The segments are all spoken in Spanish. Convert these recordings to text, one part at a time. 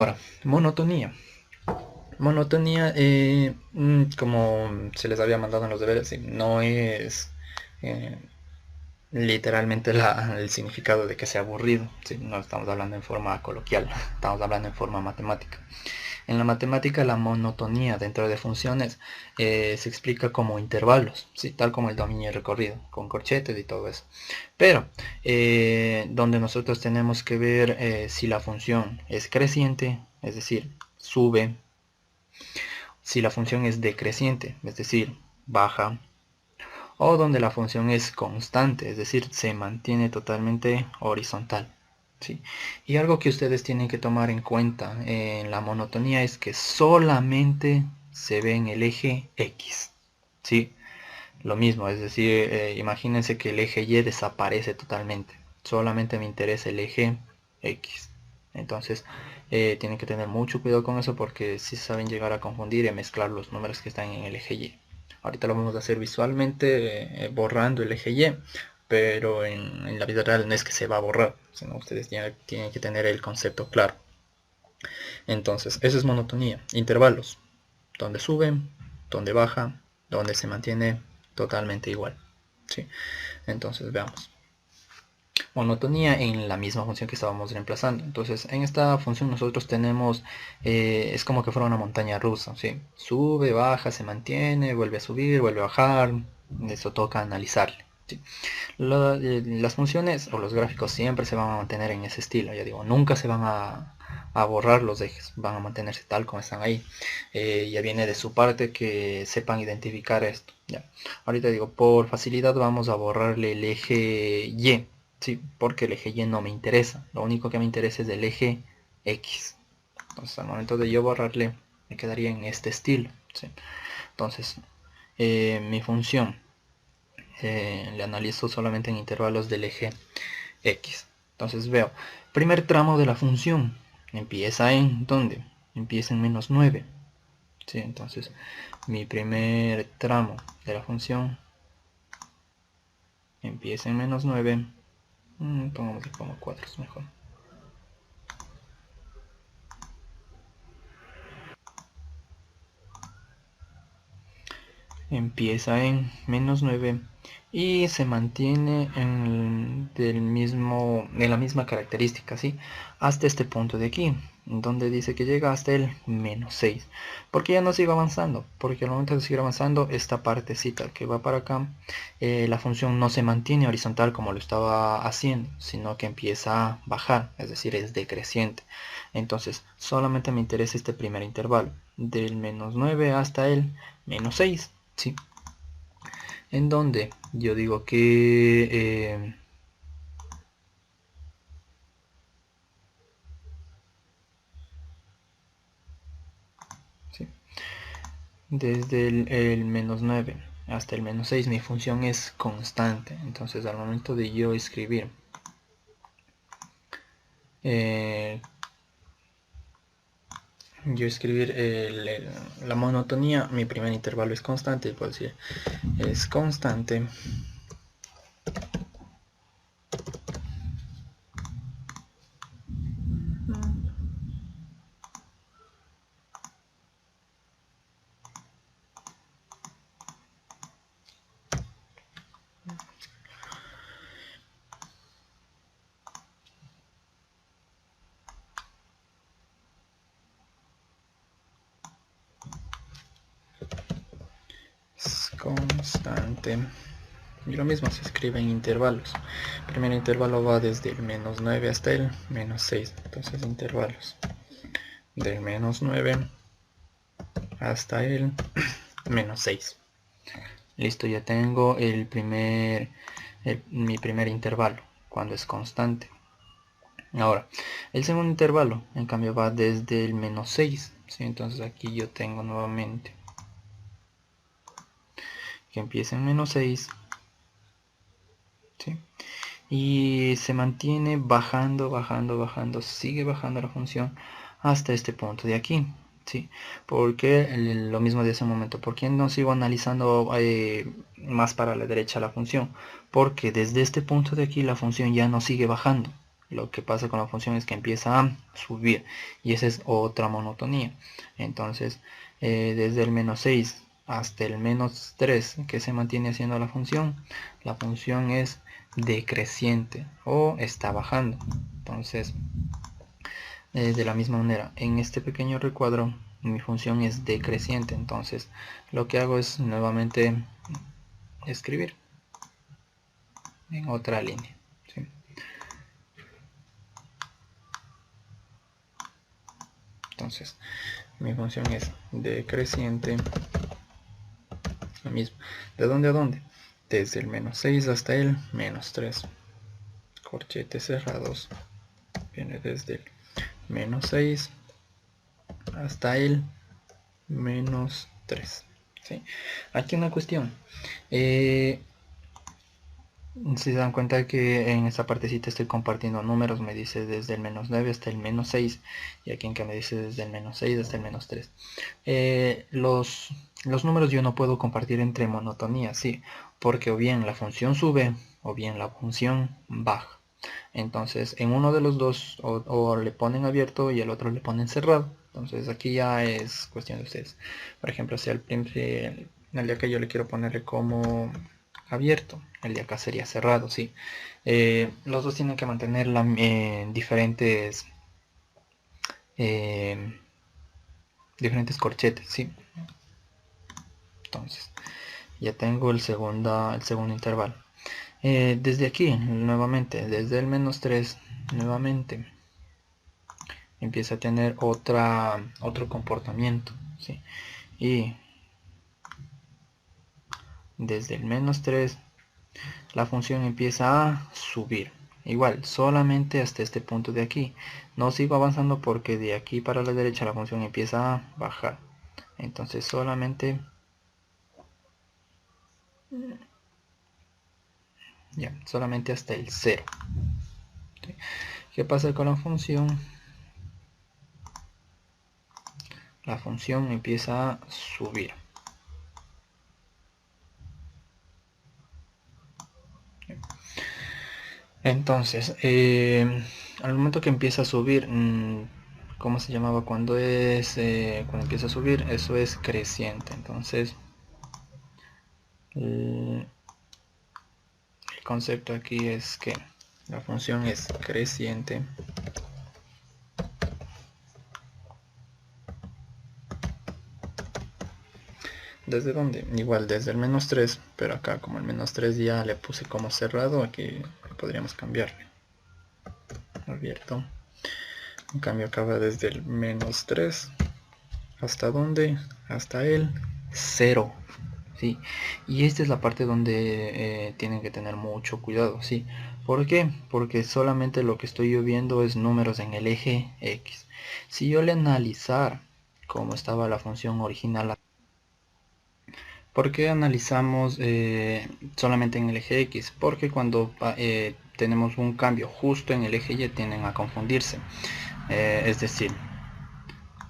Ahora, monotonía. Monotonía, como se les había mandado en los deberes, sí, no es eh, literalmente el significado de que sea aburrido. Sí, no estamos hablando en forma coloquial, estamos hablando en forma matemática. En la matemática, la monotonía dentro de funciones se explica como intervalos, ¿sí? Tal como el dominio recorrido, con corchetes y todo eso. Pero donde nosotros tenemos que ver si la función es creciente, es decir, sube, si la función es decreciente, es decir, baja, o donde la función es constante, es decir, se mantiene totalmente horizontal. ¿Sí? Y algo que ustedes tienen que tomar en cuenta en la monotonía es que solamente se ve en el eje X. ¿Sí? Lo mismo, es decir, imagínense que el eje Y desaparece totalmente. Solamente me interesa el eje X. Entonces, tienen que tener mucho cuidado con eso porque si saben llegar a confundir y mezclar los números que están en el eje Y. Ahorita lo vamos a hacer visualmente borrando el eje Y, pero en la vida real no es que se va a borrar, sino ustedes tienen que tener el concepto claro. Entonces, eso es monotonía. Intervalos, donde sube, donde baja, donde se mantiene totalmente igual. ¿Sí? Entonces, veamos. Monotonía en la misma función que estábamos reemplazando. Entonces, en esta función nosotros tenemos, es como que fuera una montaña rusa, ¿sí? Sube, baja, se mantiene, vuelve a subir, vuelve a bajar. Eso toca analizarle. ¿Sí? Las funciones o los gráficos siempre se van a mantener en ese estilo, ya digo, nunca se van a borrar los ejes, van a mantenerse tal como están ahí. Ya viene de su parte que sepan identificar esto. ¿Ya? Ahorita digo, por facilidad vamos a borrarle el eje Y, ¿sí? Porque el eje Y no me interesa, lo único que me interesa es el eje X. Entonces al momento de yo borrarle, me quedaría en este estilo. ¿Sí? Entonces, mi función le analizo solamente en intervalos del eje X. Entonces veo, primer tramo de la función empieza en ¿dónde? Empieza en -9. ¿Sí? Entonces mi primer tramo de la función empieza en -9. Pongamos como 4 es mejor. Empieza en -9 y se mantiene en la misma característica, ¿sí? Hasta este punto de aquí, donde dice que llega hasta el -6. ¿Por qué ya no sigo avanzando? Porque al momento de seguir avanzando, esta partecita que va para acá, la función no se mantiene horizontal como lo estaba haciendo, sino que empieza a bajar, es decir, es decreciente. Entonces, solamente me interesa este primer intervalo, del -9 hasta el -6. Sí, en donde yo digo que sí, desde el -9 hasta el -6 mi función es constante. Entonces al momento de yo escribir eh, la monotonía, mi primer intervalo es constante, puedo decir es constante. Es constante. Y lo mismo se escribe en intervalos. El primer intervalo va desde el -9 hasta el -6. Entonces intervalos del -9 hasta el -6. Listo, ya tengo mi primer intervalo cuando es constante. Ahora, el segundo intervalo, en cambio, va desde el -6. ¿Sí? Entonces aquí yo tengo nuevamente que empieza en -6. ¿Sí? Y se mantiene bajando, bajando, bajando, sigue bajando la función hasta este punto de aquí. ¿Sí? Porque lo mismo de hace un momento, ¿por qué no sigo analizando más para la derecha la función? Porque desde este punto de aquí la función ya no sigue bajando. Lo que pasa con la función es que empieza a subir y esa es otra monotonía. Entonces, desde el menos 6 hasta el menos 3 que se mantiene haciendo la función es decreciente o está bajando. Entonces, de la misma manera, en este pequeño recuadro mi función es decreciente. Entonces, lo que hago es nuevamente escribir en otra línea, ¿sí? Entonces, mi función es decreciente. Lo mismo. ¿De dónde a dónde? Desde el menos 6 hasta el menos 3. Corchetes cerrados. Viene desde el menos 6 hasta el menos 3. ¿Sí? Aquí una cuestión. Si se dan cuenta que en esta partecita estoy compartiendo números, me dice desde el menos 9 hasta el menos 6, y aquí en que me dice desde el menos 6 hasta el menos 3. Los números yo no puedo compartir entre monotonías, sí, porque o bien la función sube o bien la función baja. Entonces en uno de los dos o le ponen abierto y el otro le ponen cerrado. Entonces aquí ya es cuestión de ustedes. Por ejemplo, si el de acá yo le quiero ponerle como abierto, el de acá sería cerrado, sí. Los dos tienen que mantener eh, diferentes corchetes, sí. Entonces ya tengo el segundo intervalo. Desde aquí, nuevamente, desde el menos 3, nuevamente empieza a tener otro comportamiento, ¿sí? Y desde el menos 3 la función empieza a subir. Igual, solamente hasta este punto de aquí. No sigo avanzando porque de aquí para la derecha la función empieza a bajar. Entonces solamente solamente hasta el 0. ¿Sí? ¿Qué pasa con la función? La función empieza a subir. Entonces, al momento que empieza a subir, ¿cómo se llamaba? Cuando empieza a subir, eso es creciente. Entonces, el concepto aquí es que la función es creciente. ¿Desde dónde? Igual desde el menos 3, pero acá como el menos 3 ya le puse como cerrado, aquí podríamos cambiarle. Abierto. En cambio acá va desde el menos 3. ¿Hasta dónde? Hasta el 0. ¿Sí? Y esta es la parte donde tienen que tener mucho cuidado, ¿sí? ¿Por qué? Porque solamente lo que estoy yo viendo es números en el eje X. Si yo le analizar cómo estaba la función original, ¿por qué analizamos solamente en el eje X? Porque cuando tenemos un cambio justo en el eje Y tienden a confundirse. Es decir,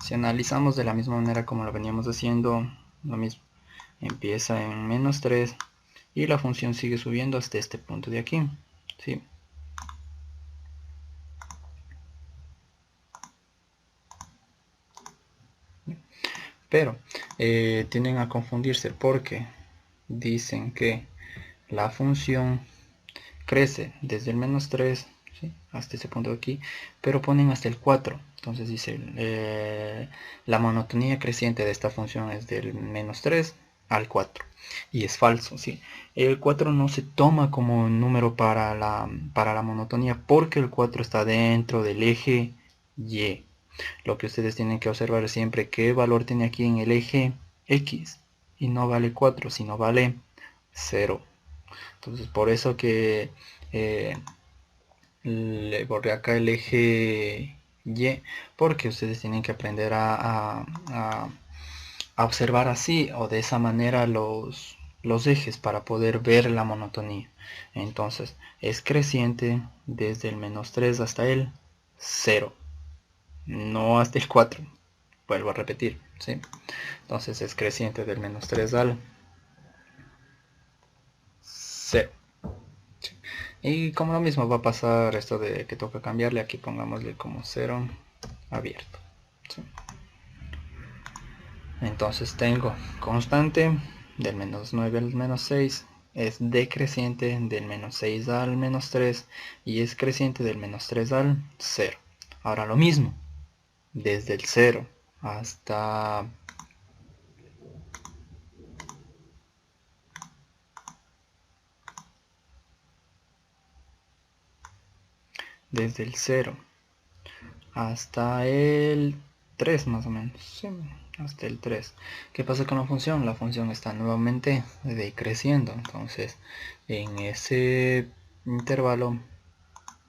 si analizamos de la misma manera como lo veníamos haciendo, lo mismo. Empieza en menos 3 y la función sigue subiendo hasta este punto de aquí, ¿sí? Pero tienden a confundirse porque dicen que la función crece desde el menos 3, ¿sí? Hasta ese punto de aquí, pero ponen hasta el 4. Entonces dice la monotonía creciente de esta función es del menos 3 al 4, y es falso, ¿sí? El 4 no se toma como número para la monotonía porque el 4 está dentro del eje Y. Lo que ustedes tienen que observar es siempre qué valor tiene aquí en el eje X, y no vale 4 sino vale 0. Entonces por eso que le borré acá el eje Y, porque ustedes tienen que aprender a observar así o de esa manera los ejes para poder ver la monotonía. Entonces es creciente desde el menos 3 hasta el 0, no hasta el 4. Vuelvo a repetir, ¿sí? Entonces es creciente del menos 3 al 0. ¿Sí? Y como lo mismo va a pasar esto de que toca cambiarle, aquí pongámosle como 0 abierto. ¿Sí? Entonces tengo constante del menos 9 al menos 6, es decreciente del menos 6 al menos 3 y es creciente del menos 3 al 0. Ahora lo mismo, desde el 0 hasta desde el 0 hasta el 3 más o menos, sí, hasta el 3. ¿Qué pasa con la función? La función está nuevamente decreciendo, entonces en ese intervalo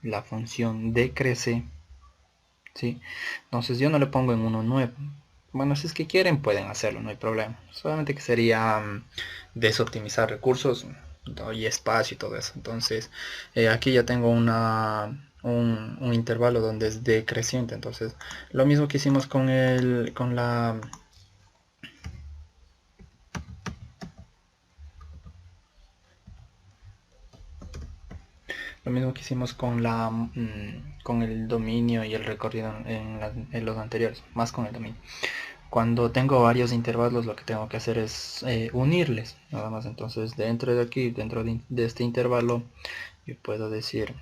la función decrece, ¿sí? Entonces yo no le pongo en 1 nuevo. Bueno, si es que quieren pueden hacerlo, no hay problema. Solamente que sería desoptimizar recursos y espacio y todo eso. Entonces aquí ya tengo un intervalo donde es decreciente. Entonces lo mismo que hicimos con la lo mismo que hicimos con el dominio y el recorrido en los anteriores, más con el dominio. Cuando tengo varios intervalos, lo que tengo que hacer es unirles, nada más. Entonces dentro de aquí, dentro de este intervalo, yo puedo decir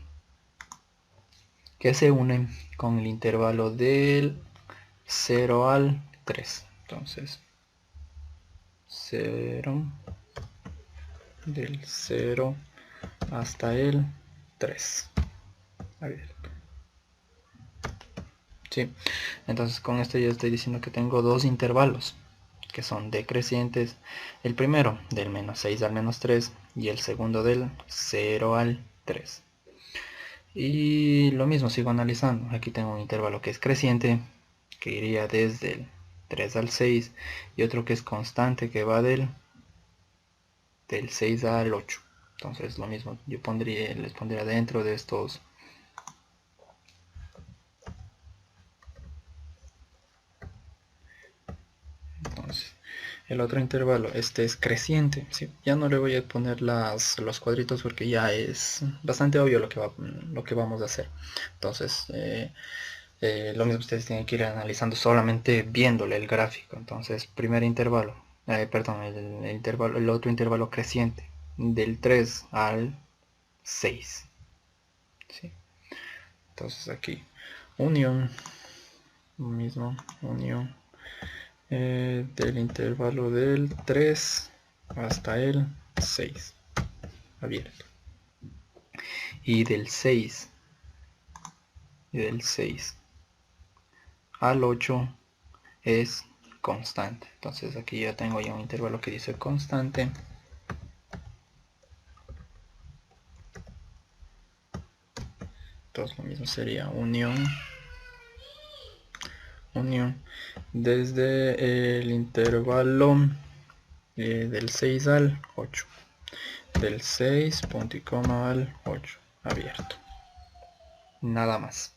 que se unen con el intervalo del 0 al 3. Entonces 0, del 0 hasta el 3. Abierto. Sí, entonces con esto ya estoy diciendo que tengo dos intervalos que son decrecientes, el primero del menos 6 al menos 3 y el segundo del 0 al 3. Y lo mismo sigo analizando, aquí tengo un intervalo que es creciente, que iría desde el 3 al 6 y otro que es constante que va del 6 al 8. Entonces lo mismo, les pondría dentro de estos. Entonces, el otro intervalo, este es creciente, ¿sí? Ya no le voy a poner los cuadritos porque ya es bastante obvio lo que vamos a hacer. Entonces, lo mismo ustedes tienen que ir analizando solamente viéndole el gráfico. Entonces, primer intervalo, perdón, el otro intervalo creciente, del 3 al 6. ¿Sí? Entonces aquí, unión, mismo, unión del intervalo del 3 hasta el 6 abierto y del 6 al 8 es constante. Entonces aquí ya tengo ya un intervalo que dice constante. Entonces lo mismo sería unión desde el intervalo del 6 al 8, del 6 punto y coma al 8 abierto, nada más.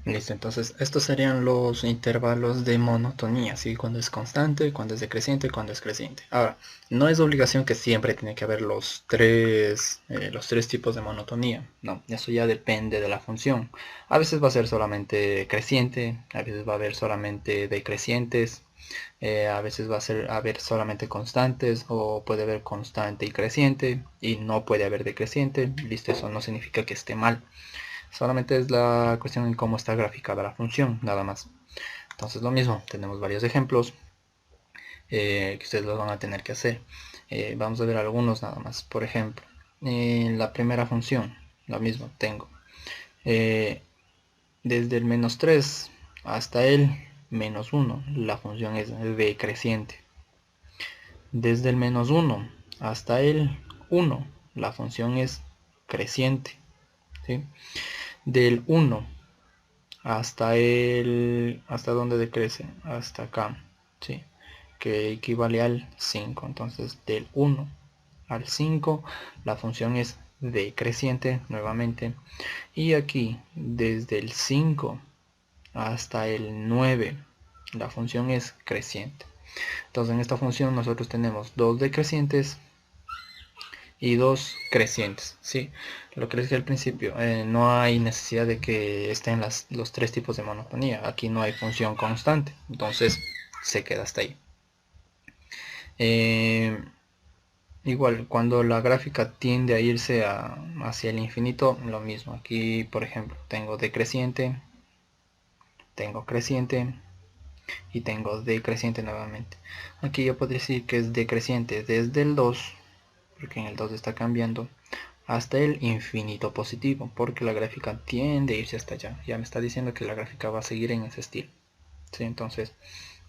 Listo, entonces estos serían los intervalos de monotonía, ¿sí? Cuando es constante, cuando es decreciente, cuando es creciente. Ahora, no es obligación que siempre tiene que haber los tres tipos de monotonía. No, eso ya depende de la función. A veces va a ser solamente creciente, a veces va a haber solamente decrecientes, a veces va a haber solamente constantes o puede haber constante y creciente y no puede haber decreciente. Listo, eso no significa que esté mal. Solamente es la cuestión en cómo está graficada la función, nada más. Entonces lo mismo, tenemos varios ejemplos que ustedes los van a tener que hacer. Vamos a ver algunos nada más. Por ejemplo, la primera función, lo mismo, tengo desde el menos 3 hasta el menos 1, la función es decreciente. Desde el menos 1 hasta el 1, la función es creciente. ¿Sí? Del 1 hasta donde decrece, hasta acá, ¿sí? Que equivale al 5. Entonces del 1 al 5 la función es decreciente nuevamente, y aquí desde el 5 hasta el 9. La función es creciente. Entonces en esta función nosotros tenemos dos decrecientes y dos crecientes, ¿sí? Lo que les dije al principio, no hay necesidad de que estén los tres tipos de monotonía. Aquí no hay función constante, entonces se queda hasta ahí. Eh, Igual, cuando la gráfica tiende a irse hacia el infinito, lo mismo. Aquí, por ejemplo, tengo decreciente, tengo creciente y tengo decreciente nuevamente. Aquí yo podría decir que es decreciente desde el 2, porque en el 2 está cambiando, hasta el infinito positivo, porque la gráfica tiende a irse hasta allá. Ya me está diciendo que la gráfica va a seguir en ese estilo. ¿Sí? Entonces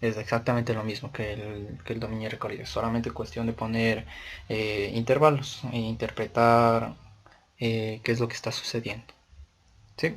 es exactamente lo mismo que el dominio recorrido. Es solamente cuestión de poner intervalos e interpretar qué es lo que está sucediendo. ¿Sí?